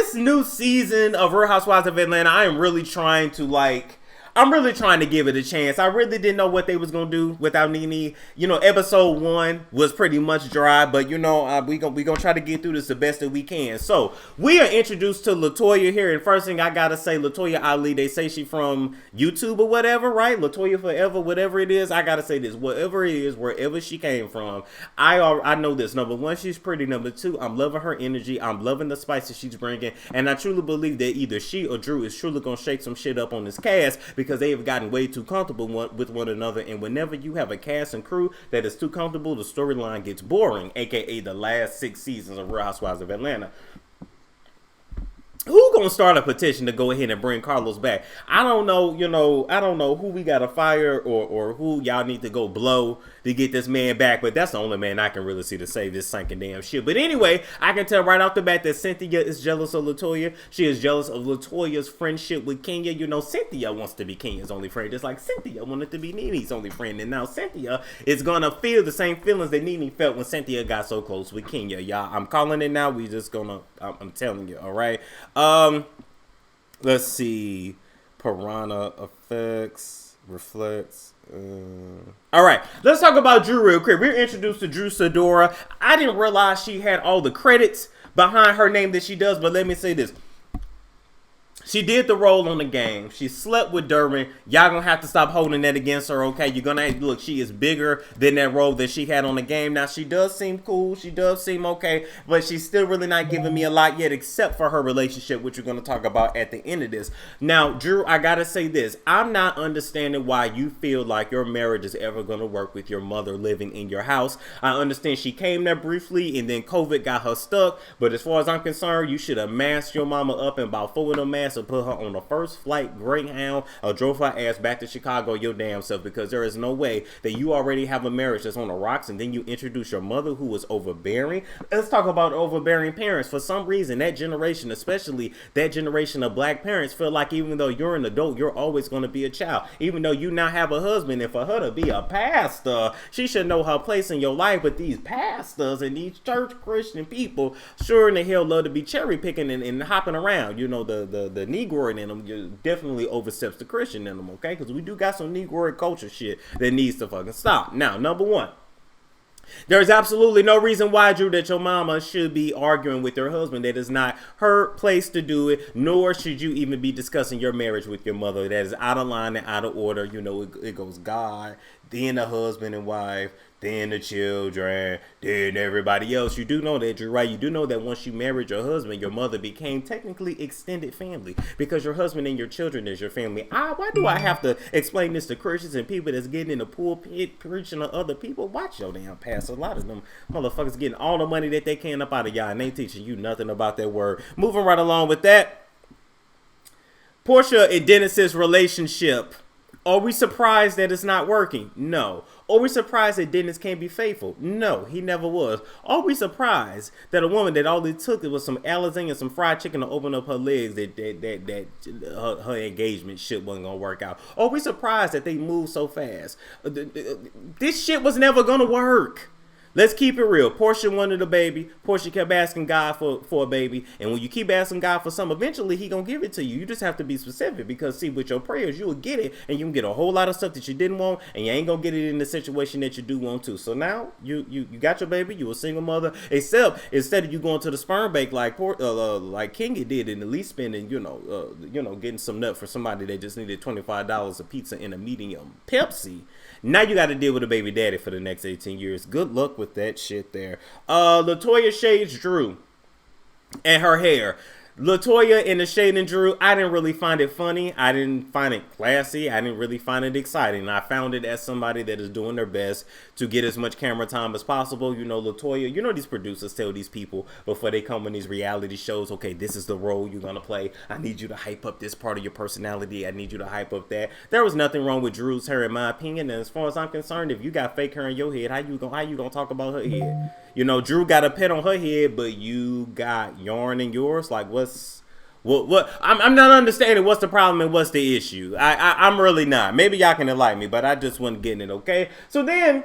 this new season of Real Housewives of Atlanta, I'm really trying to give it a chance. I really didn't know what they was gonna do without Nene. You know, episode 1 was pretty much dry, but you know, we gonna try to get through this the best that we can. So we are introduced to Latoya here, and first thing I gotta say, Latoya Ali. They say she from YouTube or whatever, right? Latoya Forever, whatever it is. I gotta say this, whatever it is, wherever she came from, I know this. Number 1, she's pretty. Number 2, I'm loving her energy. I'm loving the spices she's bringing, and I truly believe that either she or Drew is truly gonna shake some shit up on this cast, because they have gotten way too comfortable with one another. And whenever you have a cast and crew that is too comfortable, the storyline gets boring, aka the last 6 seasons of Real Housewives of Atlanta. Who gonna start a petition to go ahead and bring Carlos back? I don't know, you know, I don't know who we gotta fire or who y'all need to go blow to get this man back, but that's the only man I can really see to save this sinking damn shit. But anyway, I can tell right off the bat that Cynthia is jealous of Latoya. She is jealous of Latoya's friendship with Kenya. You know, Cynthia wants to be Kenya's only friend, just like Cynthia wanted to be Nene's only friend. And now Cynthia is gonna feel the same feelings that Nene felt when Cynthia got so close with Kenya. Y'all, I'm calling it now. We just gonna, I'm telling you, all right? Let's see. Piranha effects, reflects. All right, let's talk about Drew real quick. We're introduced to Drew Sidora. I didn't realize she had all the credits behind her name that she does, but let me say this. She did the role on the game. She slept with Durbin. Y'all gonna have to stop holding that against her, okay? You're gonna have to look, she is bigger than that role that she had on the game. Now, she does seem cool. She does seem okay, but she's still really not giving me a lot yet, except for her relationship, which we're gonna talk about at the end of this. Now, Drew, I gotta say this. I'm not understanding why you feel like your marriage is ever gonna work with your mother living in your house. I understand she came there briefly, and then COVID got her stuck, but as far as I'm concerned, you should have masked your mama up in about 4 of them masks, or put her on the first flight Greyhound, or drove her ass back to Chicago your damn self, because there is no way that you already have a marriage that's on the rocks and then you introduce your mother who was overbearing. Let's talk about overbearing parents. For some reason, that generation, especially that generation of black parents, feel like even though you're an adult, you're always going to be a child. Even though you now have a husband, and for her to be a pastor, she should know her place in your life. But these pastors and these church Christian people sure in the hell love to be cherry picking and hopping around. You know, the Negro in them definitely oversteps the Christian in them, okay? Because we do got some Negro culture shit that needs to fucking stop. Now, number 1, there's absolutely no reason why, Drew, that your mama should be arguing with her husband. That is not her place to do it, nor should you even be discussing your marriage with your mother. That is out of line and out of order. You know, it goes God, then the husband and wife, then the children, then everybody else. You do know that, Drew, right? You do know that once you married your husband, your mother became technically extended family, because your husband and your children is your family. Why do I have to explain this to Christians and people that's getting in the pulpit preaching to other people? Watch your damn pastor. A lot of them motherfuckers getting all the money that they can up out of y'all, and they teaching you nothing about that word. Moving right along with that, Porsha and Dennis's relationship. Are we surprised that it's not working? No. Are we surprised that Dennis can't be faithful? No, he never was. Are we surprised that a woman that all it took was some lasagna and some fried chicken to open up her legs, that her engagement shit wasn't gonna work out? Are we surprised that they moved so fast? This shit was never gonna work. Let's keep it real. Porsha wanted a baby. Porsha kept asking God for a baby. And when you keep asking God for something, eventually he gonna give it to you. You just have to be specific, because see, with your prayers, you will get it, and you can get a whole lot of stuff that you didn't want, and you ain't gonna get it in the situation that you do want to. So now you got your baby. You a single mother. Except instead of you going to the sperm bank like Kenya did, and at least spending getting some nut for somebody that just needed $25 a pizza and a medium Pepsi. Now you got to deal with a baby daddy for the next 18 years. Good luck with that shit there. Latoya shades Drew and her hair. Latoya in the shade and Drew, I didn't really find it funny. I didn't find it classy. I didn't really find it exciting. I found it as somebody that is doing their best to get as much camera time as possible. You know, Latoya, you know, these producers tell these people before they come in these reality shows, okay, this is the role you're going to play. I need you to hype up this part of your personality. I need you to hype up that. There was nothing wrong with Drew's hair, in my opinion. And as far as I'm concerned, if you got fake hair in your head, how you gonna talk about her head? You know, Drew got a pet on her head, but you got yarn in yours. Like, what? I'm not understanding what's the problem and what's the issue. I'm really not. Maybe y'all can enlighten me, but I just wasn't getting it, okay? So then,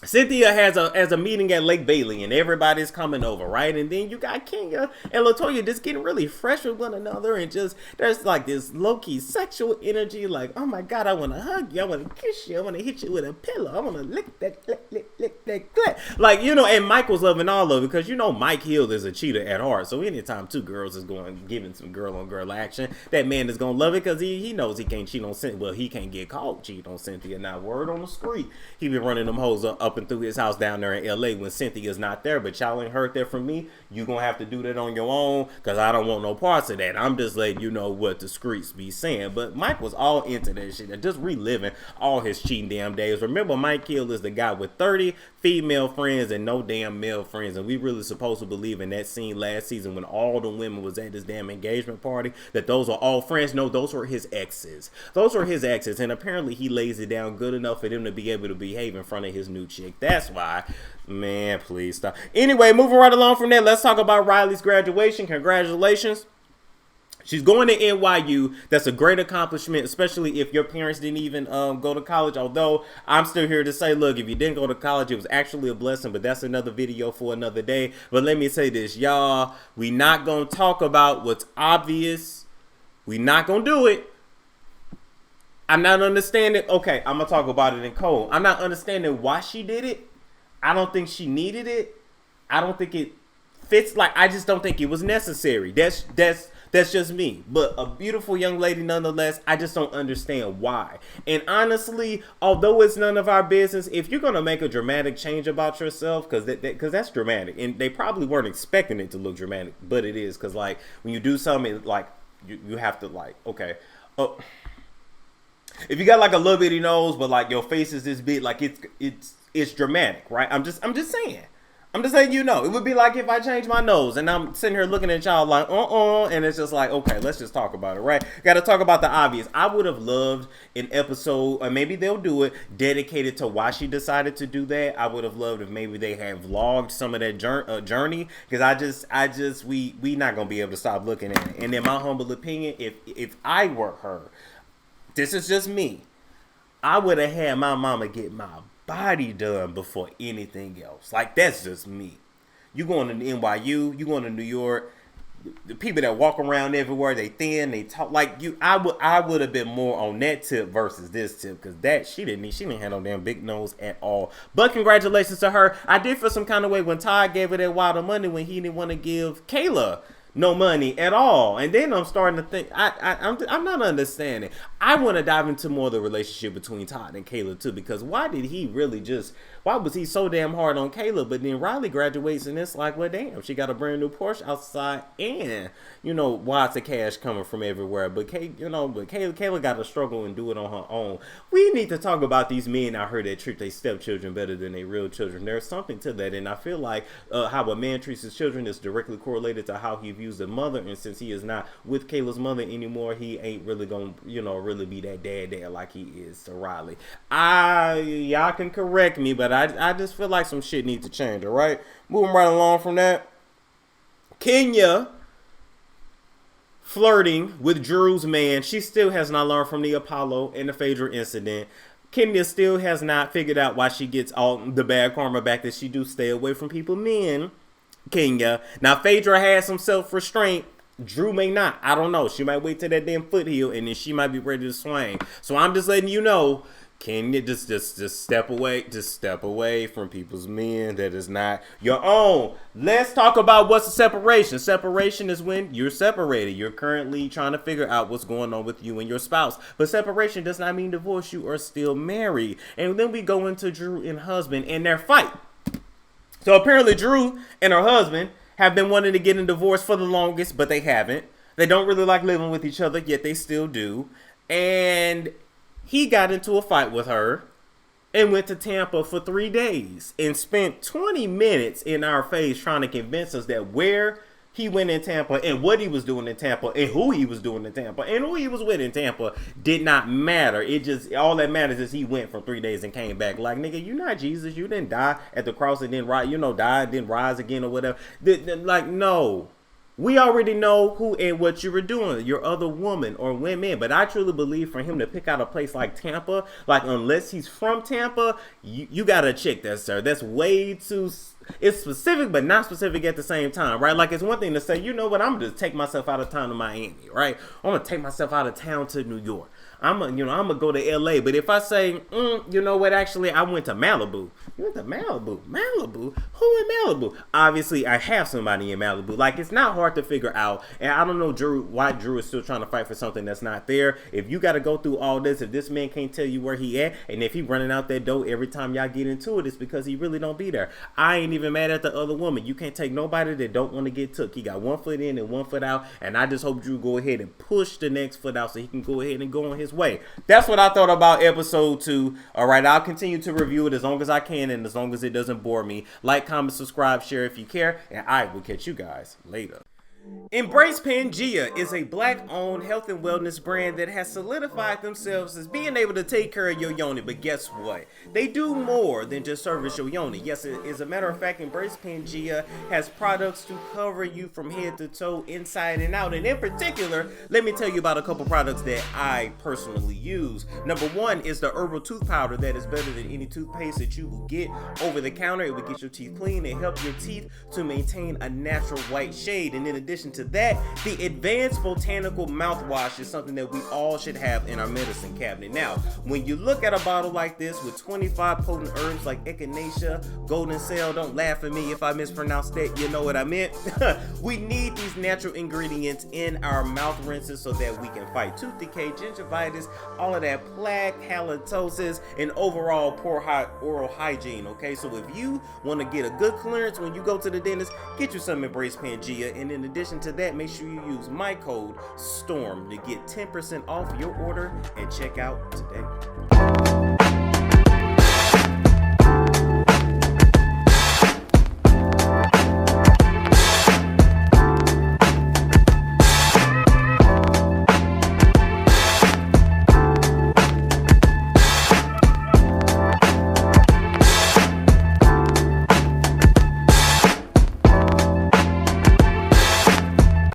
Cynthia has a meeting at Lake Bailey and everybody's coming over, right? And then you got Kenya and Latoya just getting really fresh with one another, and just there's like this low-key sexual energy, like, oh my god, I want to hug you, I want to kiss you, I want to hit you with a pillow, I want to lick that, lick that. Like, you know, and Mike was loving all of it because, you know, Mike Hill is a cheater at heart. So anytime two girls is going giving some girl-on-girl action, that man is going to love it because he knows he can't cheat on Cynthia. Well, he can't get caught cheating on Cynthia. Not word on the street. He been running them hoes up and through his house down there in LA when Cynthia's not there. But y'all ain't heard that from me. You gonna have to do that on your own because I don't want no parts of that. I'm just letting you know what the streets be saying. But Mike was all into that shit and just reliving all his cheating damn days. Remember, Mike Hill is the guy with 30 female friends and no damn male friends. And we really supposed to believe in that scene last season when all the women was at his damn engagement party that those are all friends. No, those were his exes. Those were his exes. And apparently he lays it down good enough for them to be able to behave in front of his new chick. That's why. Man, please stop. Anyway, moving right along from there, let's talk about Riley's graduation. Congratulations. She's going to NYU. That's a great accomplishment, especially if your parents didn't even go to college. Although I'm still here to say, look, if you didn't go to college, it was actually a blessing. But that's another video for another day. But let me say this, y'all. We not going to talk about what's obvious. We not going to do it. I'm not understanding. Okay, I'm going to talk about it in cold. I'm not understanding why she did it. I don't think she needed it. I don't think it fits. Like, I just don't think it was necessary. That's just me. But a beautiful young lady nonetheless. I just don't understand why. And honestly, although it's none of our business, if you're going to make a dramatic change about yourself, because that's dramatic. And they probably weren't expecting it to look dramatic, but it is. Because, like, when you do something, like, you have to, like, okay. If you got, like, a little bitty nose, but, like, your face is this big, like, it's dramatic, right? I'm just saying. I'm just letting you know. It would be like if I change my nose and I'm sitting here looking at y'all like, and it's just like, okay, let's just talk about it, right? Got to talk about the obvious. I would have loved an episode, or maybe they'll do it, dedicated to why she decided to do that. I would have loved if maybe they had vlogged some of that journey, because we not going to be able to stop looking at it. And in my humble opinion, if I were her, this is just me, I would have had my mama get my body done before anything else. Like, that's just me. You going to NYU, you going to New York, the people that walk around everywhere, they thin, they talk like you. I would have been more on that tip versus this tip, because that she didn't have no damn big nose at all. But congratulations to her. I did feel some kind of way when Todd gave her that wad of money when he didn't want to give Kayla no money at all. And then I'm starting to think, I'm not understanding. I want to dive into more of the relationship between Todd and Kayla too, because why was he so damn hard on Kayla? But then Riley graduates and it's like, well, damn, she got a brand new Porsche outside and, you know, lots of cash coming from everywhere. But Kayla got to struggle and do it on her own. We need to talk about these men out here that treat their stepchildren better than their real children. There's something to that, and I feel like how a man treats his children is directly correlated to how he views the mother. And since he is not with Kayla's mother anymore, he ain't really gonna, really be that dad like he is to Riley. Y'all can correct me, but I just feel like some shit needs to change. All right, moving right along from that. Kenya flirting with Drew's man. She still has not learned from the Apollo and the Phaedra incident. Kenya still has not figured out why she gets all the bad karma back that she do. Stay away from people, men. Kenya. Now, Phaedra has some self-restraint. Drew may not. I don't know. She might wait till that damn foot heal, and then she might be ready to swing. So I'm just letting you know, Kenya, just step away. Just step away from people's men that is not your own. Let's talk about what's a separation. Separation is when you're separated. You're currently trying to figure out what's going on with you and your spouse. But separation does not mean divorce. You are still married. And then we go into Drew and husband and their fight. So apparently Drew and her husband have been wanting to get a divorce for the longest, but they haven't. They don't really like living with each other, yet they still do. And he got into a fight with her and went to Tampa for 3 days and spent 20 minutes in our face trying to convince us that where he went in Tampa and what he was doing in Tampa and who he was doing in Tampa and who he was with in Tampa did not matter. It just, all that matters is he went for 3 days and came back. Like, nigga, you not Jesus. You didn't die at the cross and then die and then rise again or whatever. Like, no. We already know who and what you were doing, your other woman or women. But I truly believe for him to pick out a place like Tampa, like unless he's from Tampa, you gotta check that, sir. That's way too. It's specific, but not specific at the same time, right? Like, it's one thing to say, you know what, I'm gonna take myself out of town to Miami, right? I'm gonna take myself out of town to New York. I'm gonna go to LA. But if I say, you know what, actually, I went to Malibu. You went to Malibu? Malibu? Who in Malibu? Obviously, I have somebody in Malibu. Like, it's not hard to figure out. And I don't know why Drew is still trying to fight for something that's not there. If you got to go through all this, if this man can't tell you where he at, and if he running out that door every time y'all get into it, it's because he really don't be there. I ain't even mad at the other woman. You can't take nobody that don't want to get took. He got 1 foot in and 1 foot out. And I just hope Drew go ahead and push the next foot out so he can go ahead and go on his way. That's what I thought about episode 2. All right, I'll continue to review it as long as I can and as long as it doesn't bore me. Like, comment, subscribe, share if you care, and I will catch you guys later. Embrace Pangea is a black-owned health and wellness brand that has solidified themselves as being able to take care of your yoni. But guess what? They do more than just service your yoni. Yes, as a matter of fact, Embrace Pangea has products to cover you from head to toe, inside and out. And in particular, let me tell you about a couple products that I personally use. Number 1 is the herbal tooth powder that is better than any toothpaste that you will get over the counter. It will get your teeth clean and help your teeth to maintain a natural white shade. And in addition to that, the advanced botanical mouthwash is something that we all should have in our medicine cabinet. Now, when you look at a bottle like this with 25 potent herbs like echinacea, golden cell, don't laugh at me if I mispronounced that, you know what I meant. We need these natural ingredients in our mouth rinses so that we can fight tooth decay, gingivitis, all of that plaque, halitosis, and overall poor oral hygiene. Okay, so if you want to get a good clearance when you go to the dentist, get you some Embrace Pangea. And in addition to that, make sure you use my code STORM to get 10% off your order and check out today.